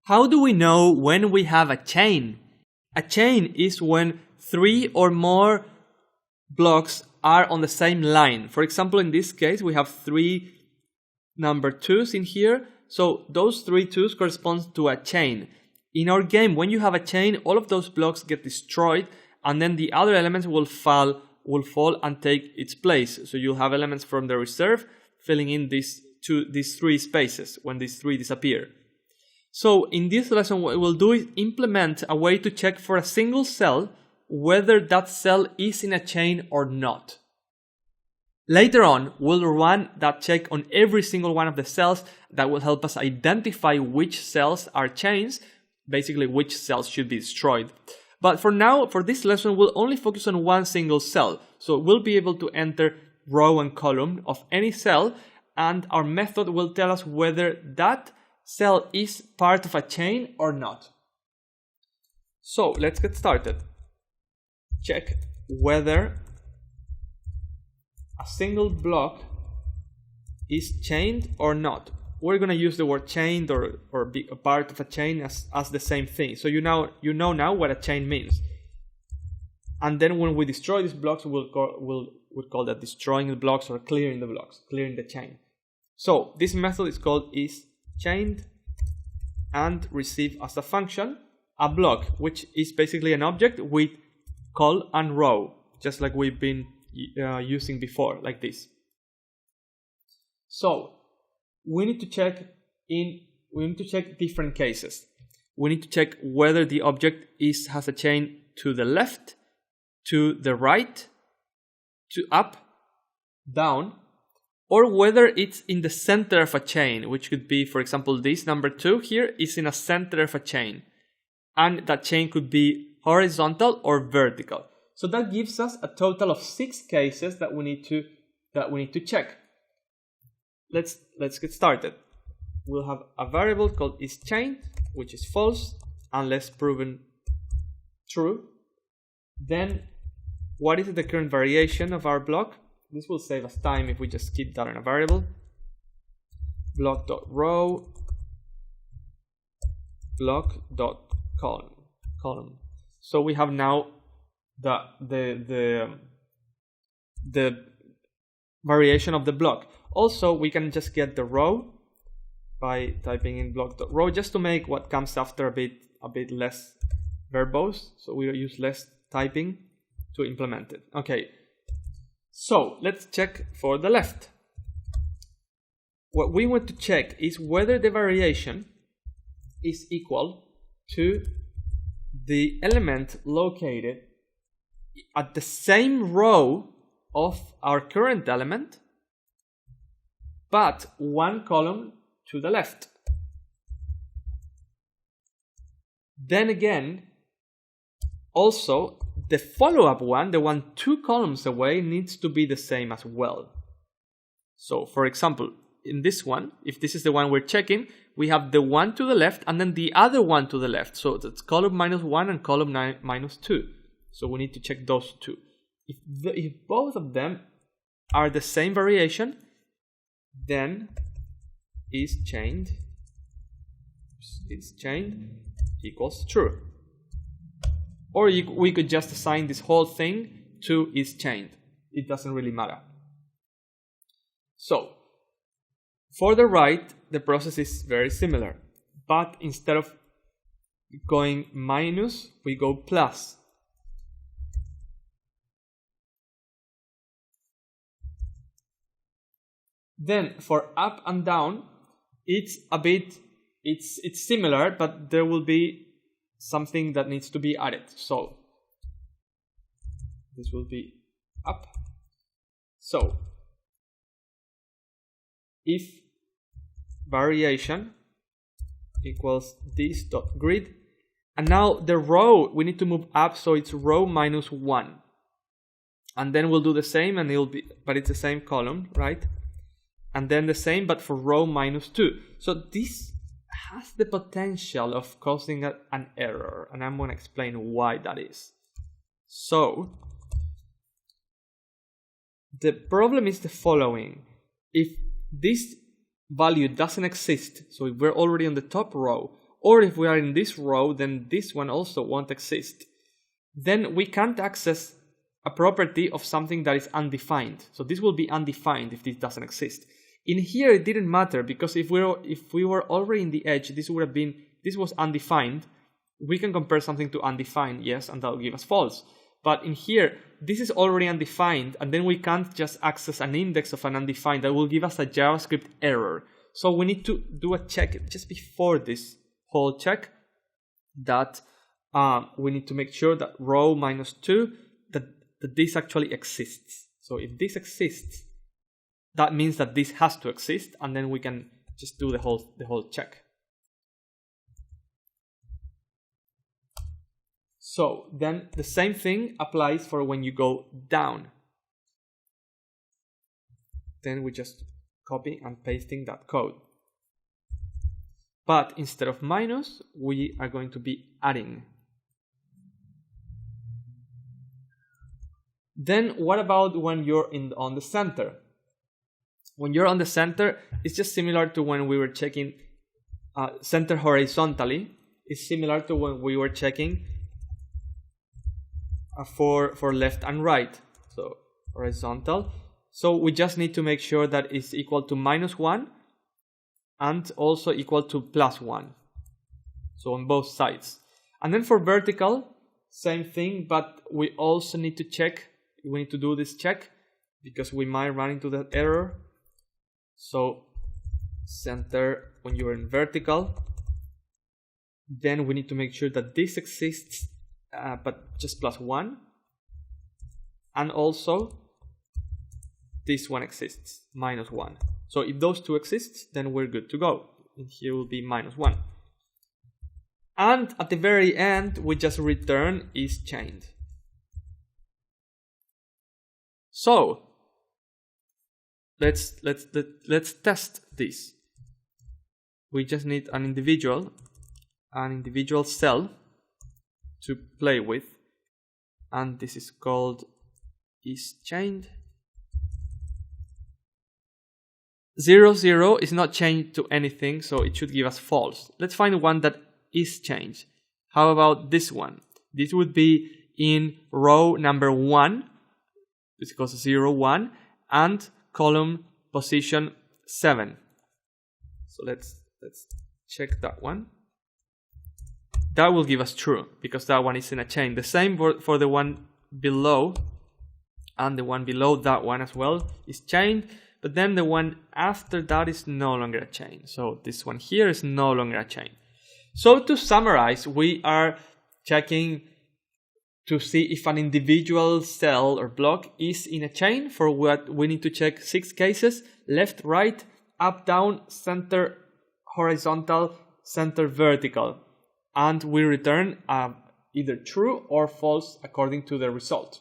How do we know when we have a chain? A chain is when 3 or more blocks are on the same line. For example, in this case, we have 3 number 2s in here. So those 3 2s correspond to a chain. In our game, when you have a chain, all of those blocks get destroyed, and then the other elements will fall and take its place. So you'll have elements from the reserve filling in these 3 spaces when these 3 disappear. So in this lesson, what we'll do is implement a way to check for a single cell whether that cell is in a chain or not. Later on, we'll run that check on every single one of the cells. That will help us identify which cells are chains, basically which cells should be destroyed. But for now, for this lesson, we'll only focus on one single cell. So we'll be able to enter row and column of any cell, and our method will tell us whether that cell is part of a chain or not. So let's get started. Check whether a single block is chained or not. We're going to use the word chained or be a part of a chain as the same thing. So you know now what a chain means. And then when we destroy these blocks, we'll call that destroying the blocks or clearing the blocks, clearing the chain. So this method is called isChained and receive as a function a block, which is basically an object with col and row, just like we've been using before, like this. So we need to check different cases. We need to check whether the object has a chain to the left, to the right, to up, down, or whether it's in the center of a chain, which could be, for example, this number 2 here is in a center of a chain, and that chain could be horizontal or vertical. So that gives us a total of 6 cases that we need to check. Let's get started. We'll have a variable called isChained, which is false unless proven true. Then, what is the current variation of our block? This will save us time if we just keep that in a variable. Block.row, block.column. So we have now the variation of the block. Also, we can just get the row by typing in block.row, just to make what comes after a bit less verbose. So we use less typing to implement it. Okay. So let's check for the left. What we want to check is whether the variation is equal to the element located at the same row of our current element, but one column to the left. Then again, also, the follow-up one, the one 2 columns away, needs to be the same as well. So, for example, in this one, if this is the one we're checking, we have the one to the left and then the other one to the left. So that's column -1 and column -2. So we need to check those 2. If both of them are the same variation, then isChained equals true. Or we could just assign this whole thing to isChained. It doesn't really matter. So, for the right, the process is very similar. But instead of going minus, we go plus. Then for up and down, it's similar, but there will be something that needs to be added. So this will be up. So if variation equals this.grid, and now the row we need to move up, so it's row -1, and then we'll do the same, and but it's the same column, right? And then the same, but for row -2. So this has the potential of causing an error, and I'm going to explain why that is. So the problem is the following. If this value doesn't exist, so if we're already on the top row, Or if we are in this row, then this one also won't exist. Then we can't access a property of something that is undefined. So this will be undefined if this doesn't exist. In here, it didn't matter, because if we were already in the edge, this was undefined. We can compare something to undefined, yes, and that will give us false. But in here, this is already undefined, and then we can't just access an index of an undefined. That will give us a JavaScript error. So we need to do a check just before this whole check, that we need to make sure that row -2, that this actually exists. So if this exists, that means that this has to exist, and then we can just do the whole check. So then the same thing applies for when you go down. Then we just copy and pasting that code. But instead of minus, we are going to be adding. Then what about when you're on the center? When you're on the center, it's just similar to when we were checking center horizontally. It's similar to when we were checking for left and right. So horizontal. So we just need to make sure that it's equal to -1 and also equal to +1. So on both sides. And then for vertical, same thing, but we also need to check. We need to do this check because we might run into that error. So center when you're in vertical, then we need to make sure that this exists, but just +1, and also this one exists, -1. So if those two exist, then we're good to go. And here will be -1. And at the very end, we just return is chained. So let's test this. We just need an individual cell to play with, and this is called isChained. 0, 0 is not chained to anything, so it should give us false. Let's find one that is changed. How about this one? This would be in row number 1, which equals 0, 1, and column position 7. So let's check that one. That will give us true, because that one is in a chain. The same for the one below, and the one below that one as well is chained, but then the one after that is no longer a chain. So this one here is no longer a chain. So to summarize, we are checking to see if an individual cell or block is in a chain. For what we need to check 6 cases: left, right, up, down, center, horizontal, center, vertical. And we return either true or false according to the result.